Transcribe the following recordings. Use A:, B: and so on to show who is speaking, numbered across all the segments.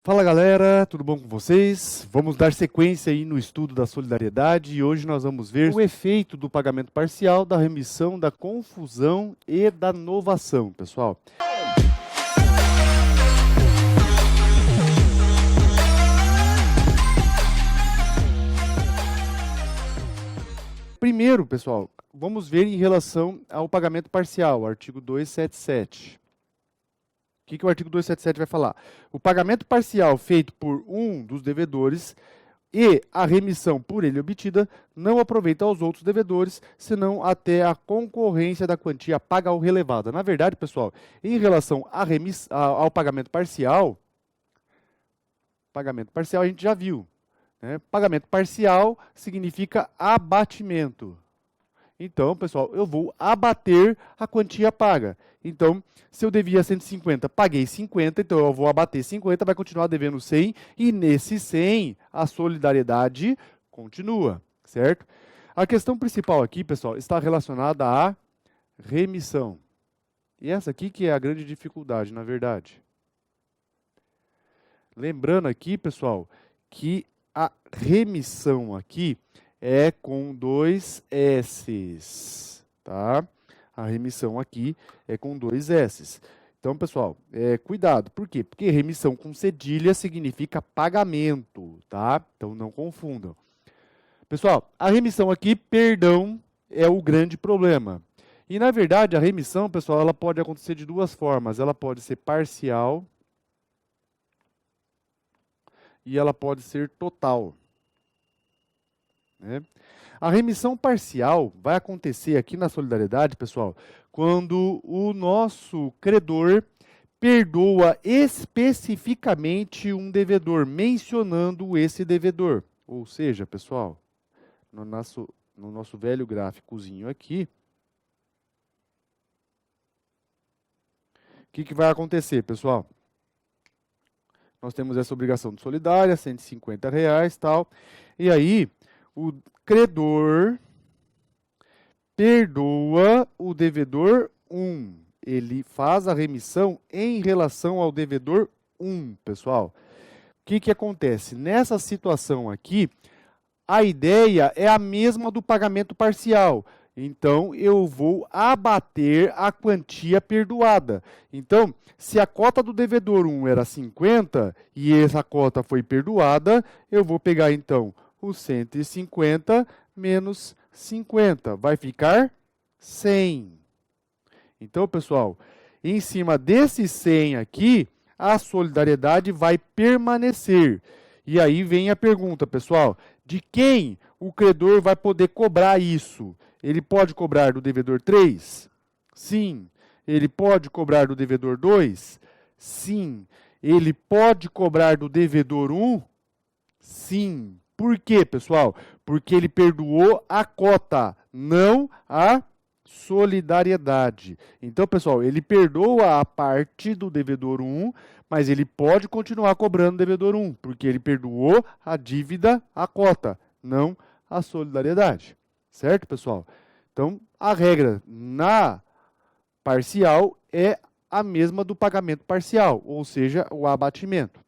A: Fala galera, tudo bom com vocês? Vamos dar sequência aí no estudo da solidariedade e hoje nós vamos ver o efeito do pagamento parcial, da remissão, da confusão e da novação, pessoal. Primeiro, pessoal, vamos ver em relação ao pagamento parcial, artigo 277. O que o artigo 277 vai falar? O pagamento parcial feito por um dos devedores e a remissão por ele obtida não aproveita aos outros devedores, senão até a concorrência da quantia paga ou relevada. Na verdade, pessoal, em relação ao pagamento parcial a gente já viu, né? Pagamento parcial significa abatimento. Então, pessoal, eu vou abater a quantia paga. Então, se eu devia 150, paguei 50, então eu vou abater 50, vai continuar devendo 100, e nesse 100, a solidariedade continua, certo? A questão principal aqui, pessoal, está relacionada à remissão. E essa aqui que é a grande dificuldade, na verdade. Lembrando aqui, pessoal, que a remissão aqui é com dois S's, tá? A remissão aqui é com dois S's. Então, pessoal, cuidado. Por quê? Porque remissão com cedilha significa pagamento, tá? Então, não confundam. Pessoal, a remissão aqui, perdão, é o grande problema. E, na verdade, a remissão, pessoal, ela pode acontecer de duas formas. Ela pode ser parcial e ela pode ser total. Né? A remissão parcial vai acontecer aqui na solidariedade, pessoal, quando o nosso credor perdoa especificamente um devedor, mencionando esse devedor. Ou seja, pessoal, no nosso velho gráficozinho aqui, o que vai acontecer, pessoal? Nós temos essa obrigação de solidária, R$150, tal, e aí o credor perdoa o devedor 1. Ele faz a remissão em relação ao devedor 1, pessoal. O que acontece? Nessa situação aqui, a ideia é a mesma do pagamento parcial. Então, eu vou abater a quantia perdoada. Então, se a cota do devedor 1 era 50 e essa cota foi perdoada, eu vou pegar, então, o 150 menos 50. Vai ficar 100. Então, pessoal, em cima desse 100 aqui, a solidariedade vai permanecer. E aí vem a pergunta, pessoal, de quem o credor vai poder cobrar isso? Ele pode cobrar do devedor 3? Sim. Ele pode cobrar do devedor 2? Sim. Ele pode cobrar do devedor 1? Sim. Por quê, pessoal? Porque ele perdoou a cota, não a solidariedade. Então, pessoal, ele perdoa a parte do devedor 1, mas ele pode continuar cobrando o devedor 1, porque ele perdoou a dívida, a cota, não a solidariedade. Certo, pessoal? Então, a regra na parcial é a mesma do pagamento parcial, ou seja, o abatimento.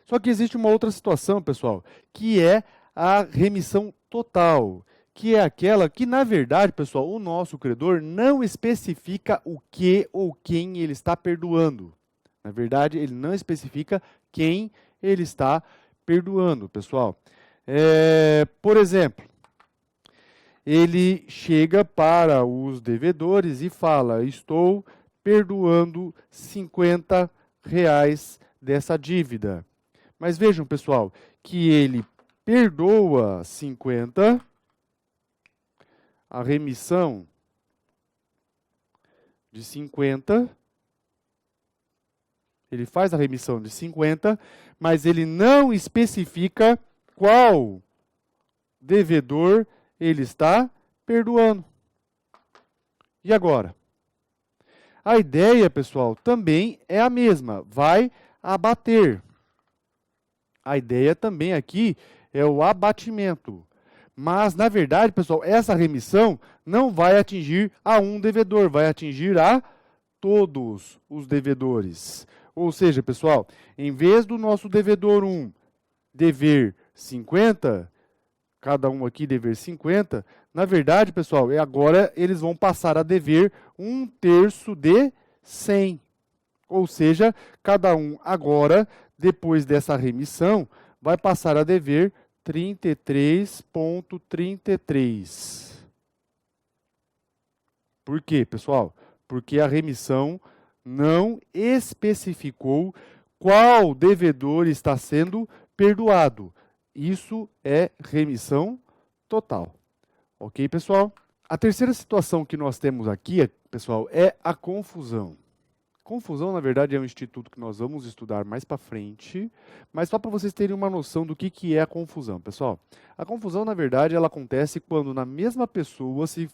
A: Só que existe uma outra situação, pessoal, que é a remissão total, que é aquela que, na verdade, pessoal, o nosso credor não especifica o que ou quem ele está perdoando. Na verdade, ele não especifica quem ele está perdoando, pessoal. Por exemplo, ele chega para os devedores e fala: estou perdoando R$50 dessa dívida. Mas vejam, pessoal, que ele perdoa 50, a remissão de 50, ele faz a remissão de 50, mas ele não especifica qual devedor ele está perdoando. E agora? A ideia, pessoal, também é a mesma, vai abater. A ideia também aqui é o abatimento. Mas, na verdade, pessoal, essa remissão não vai atingir a um devedor, vai atingir a todos os devedores. Ou seja, pessoal, em vez do nosso devedor 1 dever 50, cada um aqui dever 50, na verdade, pessoal, agora eles vão passar a dever 1/3 de 100. Ou seja, cada um agora, depois dessa remissão, vai passar a dever 33,33. Por quê, pessoal? Porque a remissão não especificou qual devedor está sendo perdoado. Isso é remissão total. Ok, pessoal? A terceira situação que nós temos aqui, pessoal, é a confusão. Confusão, na verdade, é um instituto que nós vamos estudar mais para frente, mas só para vocês terem uma noção do que é a confusão, pessoal. A confusão, na verdade, ela acontece quando na mesma pessoa se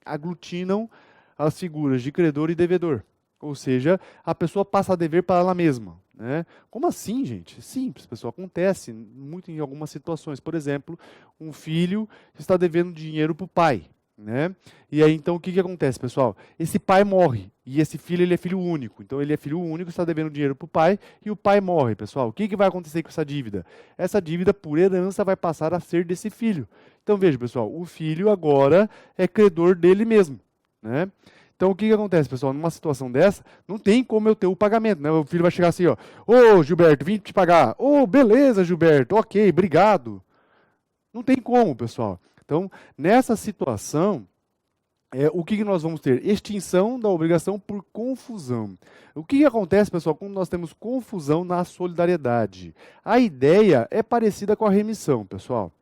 A: aglutinam as figuras de credor e devedor. Ou seja, a pessoa passa a dever para ela mesma. Né? Como assim, gente? Simples, pessoal. Acontece muito em algumas situações. Por exemplo, um filho está devendo dinheiro para o pai. Né? E aí, então, o que acontece, pessoal? Esse pai morre, e esse filho ele é filho único. Então, ele é filho único, está devendo dinheiro para o pai, e o pai morre, pessoal. O que vai acontecer com essa dívida? Essa dívida, por herança, vai passar a ser desse filho. Então, veja, pessoal, o filho agora é credor dele mesmo. Né? Então, o que acontece, pessoal? Numa situação dessa, não tem como eu ter o pagamento. Né? O filho vai chegar assim, ó, ô, Gilberto, vim te pagar. Ô, beleza, Gilberto, ok, obrigado. Não tem como, pessoal. Então, nessa situação, o que nós vamos ter? Extinção da obrigação por confusão. O que acontece, pessoal, quando nós temos confusão na solidariedade? A ideia é parecida com a remissão, pessoal.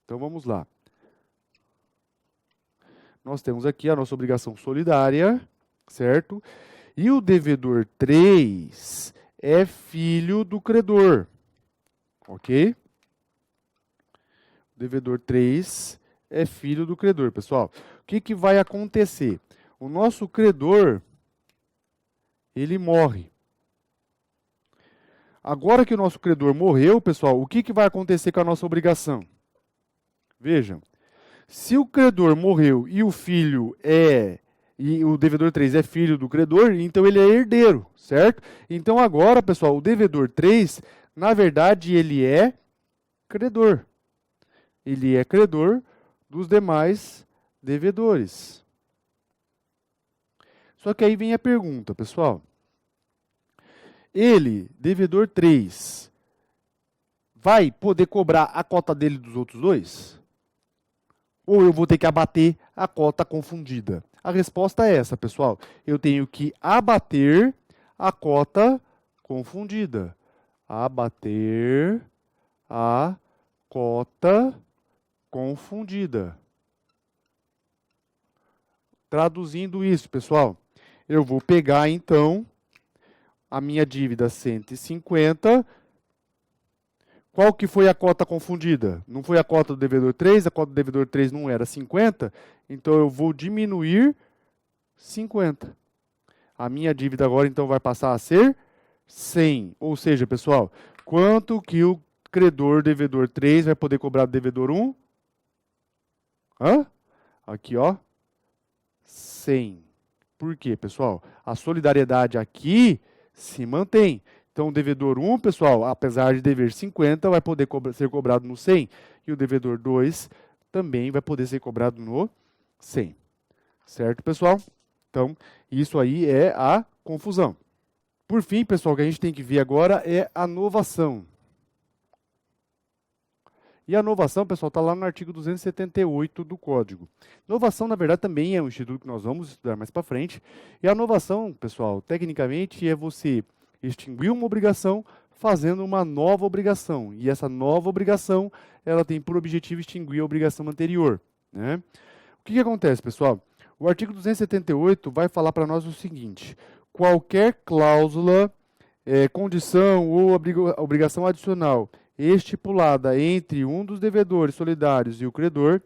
A: Então, vamos lá. Nós temos aqui a nossa obrigação solidária, certo? E o devedor 3 é filho do credor, ok? O devedor 3 é filho do credor, pessoal. O que vai acontecer? O nosso credor, ele morre. Agora que o nosso credor morreu, pessoal, o que vai acontecer com a nossa obrigação? Vejam, se o credor morreu e o filho e o devedor 3 é filho do credor, então ele é herdeiro, certo? Então agora, pessoal, o devedor 3, na verdade, ele é credor. Ele é credor dos demais devedores. Só que aí vem a pergunta, pessoal. Ele, devedor 3, vai poder cobrar a cota dele dos outros dois? Ou eu vou ter que abater a cota confundida? A resposta é essa, pessoal. Eu tenho que abater a cota confundida. Abater a cota confundida. Traduzindo isso, pessoal, eu vou pegar, então, a minha dívida 150. Qual que foi a cota confundida? Não foi a cota do devedor 3, a cota do devedor 3 não era 50, então eu vou diminuir 50. A minha dívida agora, então, vai passar a ser 100. Ou seja, pessoal, quanto que o credor devedor 3 vai poder cobrar do devedor 1? Aqui, ó, 100. Por quê, pessoal? A solidariedade aqui se mantém. Então, o devedor 1, pessoal, apesar de dever 50, vai poder ser cobrado no 100. E o devedor 2 também vai poder ser cobrado no 100. Certo, pessoal? Então, isso aí é a confusão. Por fim, pessoal, o que a gente tem que ver agora é a novação. E a novação, pessoal, está lá no artigo 278 do Código. Novação, na verdade, também é um instituto que nós vamos estudar mais para frente. E a novação, pessoal, tecnicamente, é você extinguir uma obrigação fazendo uma nova obrigação. E essa nova obrigação, ela tem por objetivo extinguir a obrigação anterior. Né? O que acontece, pessoal? O artigo 278 vai falar para nós o seguinte: qualquer cláusula, condição ou obrigação adicional estipulada entre um dos devedores solidários e o credor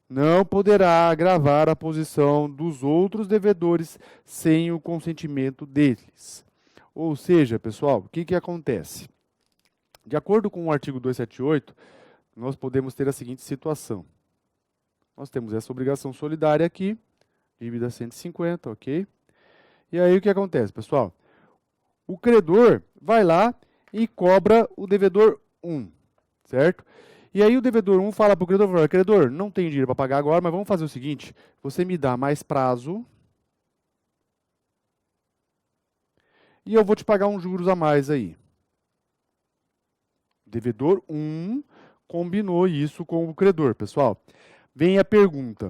A: não poderá agravar a posição dos outros devedores sem o consentimento deles. Ou seja, pessoal, o que acontece? De acordo com o artigo 278, nós podemos ter a seguinte situação. Nós temos essa obrigação solidária aqui, dívida 150, ok? E aí o que acontece, pessoal? o credor vai lá e cobra o devedor 1, certo? E aí o devedor 1 fala para o credor, credor, não tenho dinheiro para pagar agora, mas vamos fazer o seguinte, você me dá mais prazo e eu vou te pagar uns juros a mais aí. Devedor 1 combinou isso com o credor, pessoal. Vem a pergunta,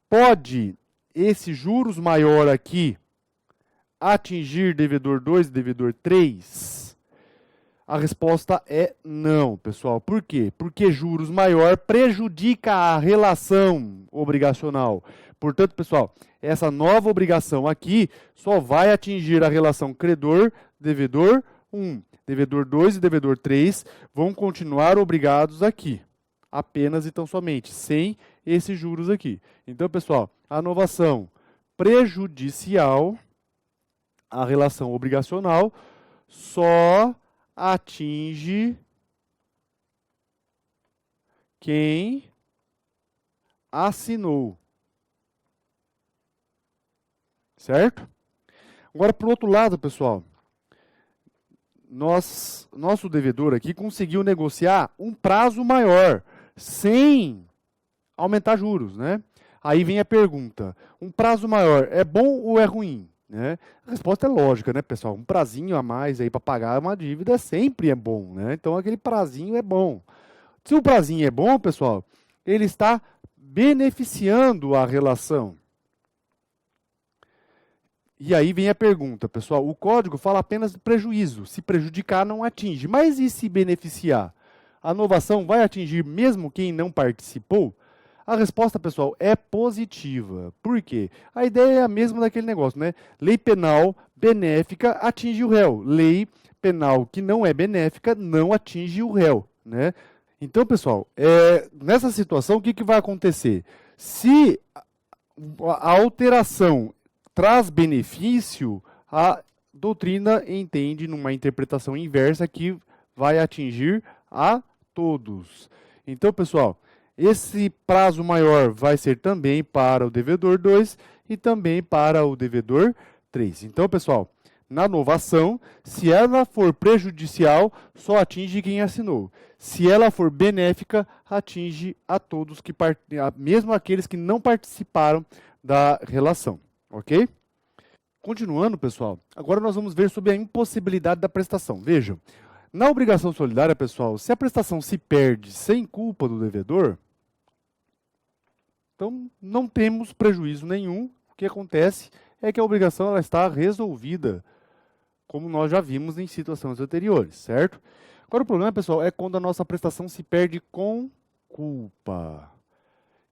A: pode esse juros maior aqui atingir devedor 2 e devedor 3? A resposta é não, pessoal. Por quê? Porque juros maior prejudica a relação obrigacional. Portanto, pessoal, essa nova obrigação aqui só vai atingir a relação credor-devedor 1. Devedor 2 e devedor 3 vão continuar obrigados aqui. Apenas e tão somente, sem esses juros aqui. Então, pessoal, a novação prejudicial à relação obrigacional só atinge quem assinou. Certo? Agora, por outro lado, pessoal, nosso devedor aqui conseguiu negociar um prazo maior, sem aumentar juros, né? Aí vem a pergunta, um prazo maior é bom ou é ruim? Né? A resposta é lógica, né, pessoal? Um prazinho a mais aí para pagar uma dívida sempre é bom, né? Então aquele prazinho é bom. Se o prazinho é bom, pessoal, ele está beneficiando a relação. E aí vem a pergunta, pessoal, o código fala apenas do prejuízo, se prejudicar não atinge, mas e se beneficiar? A novação vai atingir mesmo quem não participou? A resposta, pessoal, é positiva. Por quê? A ideia é a mesma daquele negócio, né? Lei penal benéfica atinge o réu. Lei penal que não é benéfica não atinge o réu, né? Então, pessoal, nessa situação, o que vai acontecer? Se a alteração traz benefício, a doutrina entende numa interpretação inversa que vai atingir a todos. Então, pessoal, esse prazo maior vai ser também para o devedor 2 e também para o devedor 3. Então, pessoal, na novação, se ela for prejudicial, só atinge quem assinou. Se ela for benéfica, atinge a todos, mesmo aqueles que não participaram da relação. Ok? Continuando, pessoal, agora nós vamos ver sobre a impossibilidade da prestação. Vejam, na obrigação solidária, pessoal, se a prestação se perde sem culpa do devedor, então não temos prejuízo nenhum. O que acontece é que a obrigação ela está resolvida, como nós já vimos em situações anteriores, certo? Agora o problema, pessoal, é quando a nossa prestação se perde com culpa.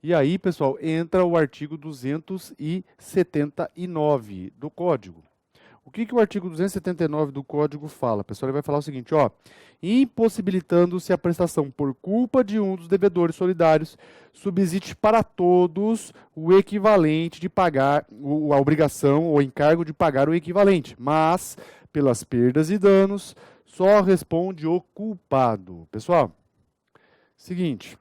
A: E aí, pessoal, entra o artigo 279 do Código. O que o artigo 279 do Código fala? Pessoal, ele vai falar o seguinte, ó, impossibilitando-se a prestação por culpa de um dos devedores solidários, subsiste para todos o equivalente de pagar, a obrigação ou encargo de pagar o equivalente, mas, pelas perdas e danos, só responde o culpado. Pessoal, seguinte,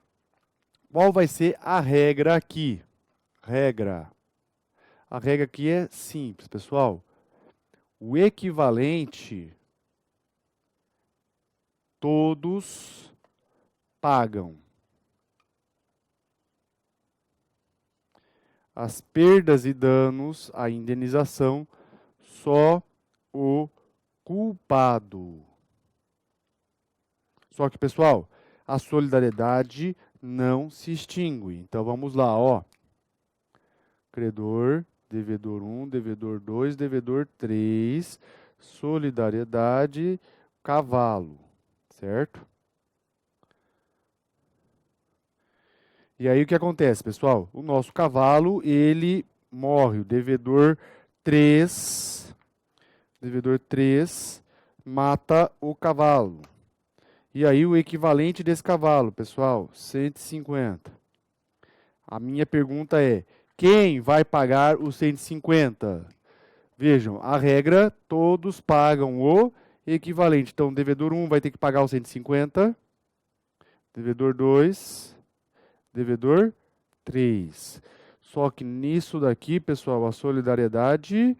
A: qual vai ser a regra aqui? A regra aqui é simples, pessoal. O equivalente, todos pagam. As perdas e danos, a indenização, só o culpado. Só que, pessoal, a solidariedade não se extingue. Então, vamos lá, ó. Credor, devedor 1, devedor 2, devedor 3, solidariedade, cavalo, certo? E aí o que acontece, pessoal? O nosso cavalo, ele morre, o devedor 3 mata o cavalo. E aí o equivalente desse cavalo, pessoal, 150. A minha pergunta é, quem vai pagar os 150? Vejam, a regra, todos pagam o equivalente. Então, devedor 1 vai ter que pagar os 150. Devedor 2, devedor 3. Só que nisso daqui, pessoal, a solidariedade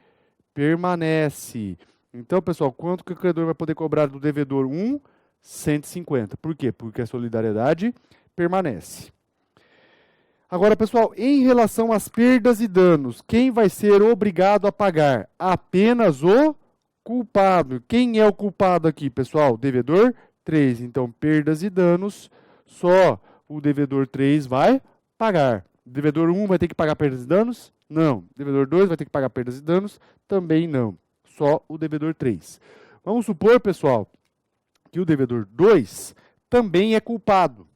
A: permanece. Então, pessoal, quanto que o credor vai poder cobrar do devedor 1? 150. Por quê? Porque a solidariedade permanece. Agora, pessoal, em relação às perdas e danos, quem vai ser obrigado a pagar? Apenas o culpado. Quem é o culpado aqui, pessoal? Devedor 3. Então, perdas e danos, só o devedor 3 vai pagar. O devedor 1 vai ter que pagar perdas e danos? Não. O devedor 2 vai ter que pagar perdas e danos? Também não. Só o devedor 3. Vamos supor, pessoal, que o devedor 2 também é culpado.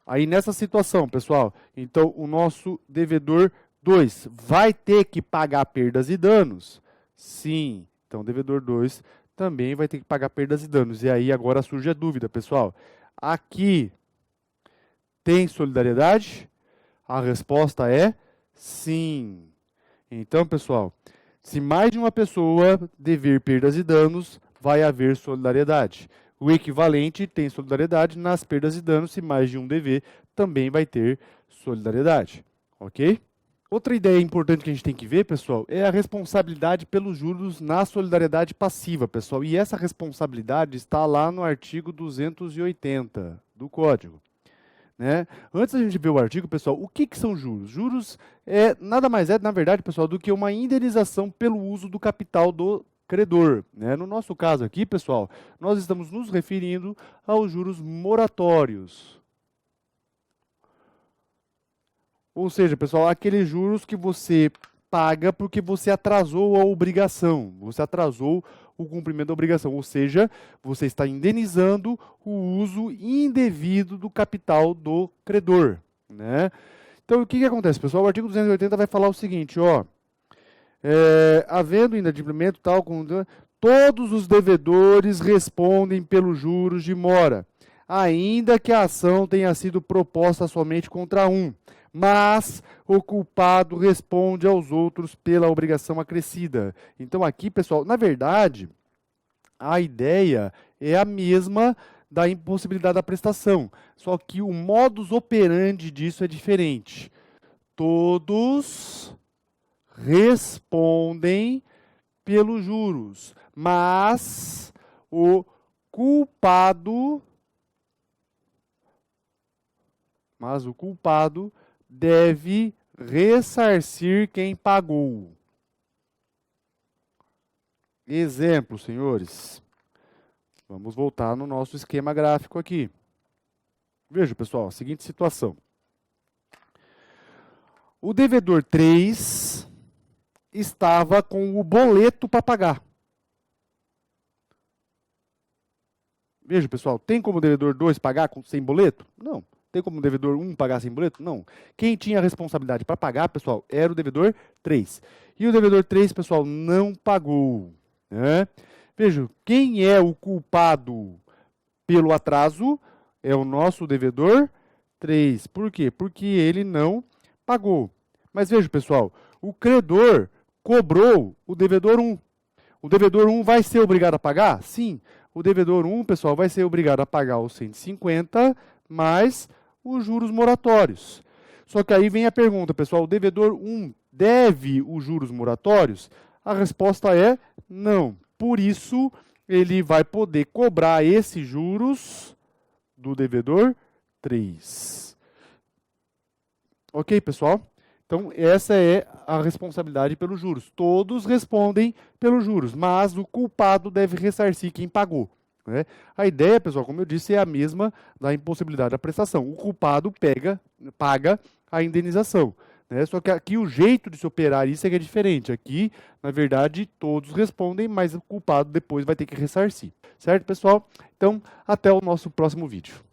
A: Aí nessa situação, pessoal, então o nosso devedor 2 vai ter que pagar perdas e danos? Sim. Então o devedor 2 também vai ter que pagar perdas e danos. E aí agora surge a dúvida, pessoal. Aqui tem solidariedade? A resposta é sim. Então, pessoal, se mais de uma pessoa dever perdas e danos, vai haver solidariedade. O equivalente tem solidariedade nas perdas e danos, se mais de um dever, também vai ter solidariedade. Ok? Outra ideia importante que a gente tem que ver, pessoal, é a responsabilidade pelos juros na solidariedade passiva, pessoal. E essa responsabilidade está lá no artigo 280 do Código. Né? Antes da gente ver o artigo, pessoal, o que são juros? Juros nada mais é, na verdade, pessoal, do que uma indenização pelo uso do capital do credor. Né? No nosso caso aqui, pessoal, nós estamos nos referindo aos juros moratórios. Ou seja, pessoal, aqueles juros que você paga porque você atrasou a obrigação, você atrasou o cumprimento da obrigação, ou seja, você está indenizando o uso indevido do capital do credor. Né? Então, o que acontece, pessoal? O artigo 280 vai falar o seguinte, ó, havendo inadimplemento tal, todos os devedores respondem pelos juros de mora, ainda que a ação tenha sido proposta somente contra um, mas o culpado responde aos outros pela obrigação acrescida. Então aqui, pessoal, na verdade, a ideia é a mesma da impossibilidade da prestação, só que o modus operandi disso é diferente. Todos respondem pelos juros, mas o culpado deve ressarcir quem pagou. Exemplo, senhores. Vamos voltar no nosso esquema gráfico aqui. Veja, pessoal, a seguinte situação. O devedor 3 estava com o boleto para pagar. Veja, pessoal, tem como o devedor 2 pagar sem boleto? Não. Tem como o devedor 1 pagar sem boleto? Não. Quem tinha a responsabilidade para pagar, pessoal, era o devedor 3. E o devedor 3, pessoal, não pagou. Né? Veja, quem é o culpado pelo atraso é o nosso devedor 3. Por quê? Porque ele não pagou. Mas veja, pessoal, o credor cobrou o devedor 1. O devedor 1 vai ser obrigado a pagar? Sim. O devedor 1, pessoal, vai ser obrigado a pagar os 150 mais os juros moratórios. Só que aí vem a pergunta, pessoal, o devedor 1 deve os juros moratórios? A resposta é não. Por isso, ele vai poder cobrar esses juros do devedor 3. Ok, pessoal? Então, essa é a responsabilidade pelos juros. Todos respondem pelos juros, mas o culpado deve ressarcir quem pagou. Né? A ideia, pessoal, como eu disse, é a mesma da impossibilidade da prestação. O culpado paga a indenização. Né? Só que aqui o jeito de se operar isso é que é diferente. Aqui, na verdade, todos respondem, mas o culpado depois vai ter que ressarcir. Certo, pessoal? Então, até o nosso próximo vídeo.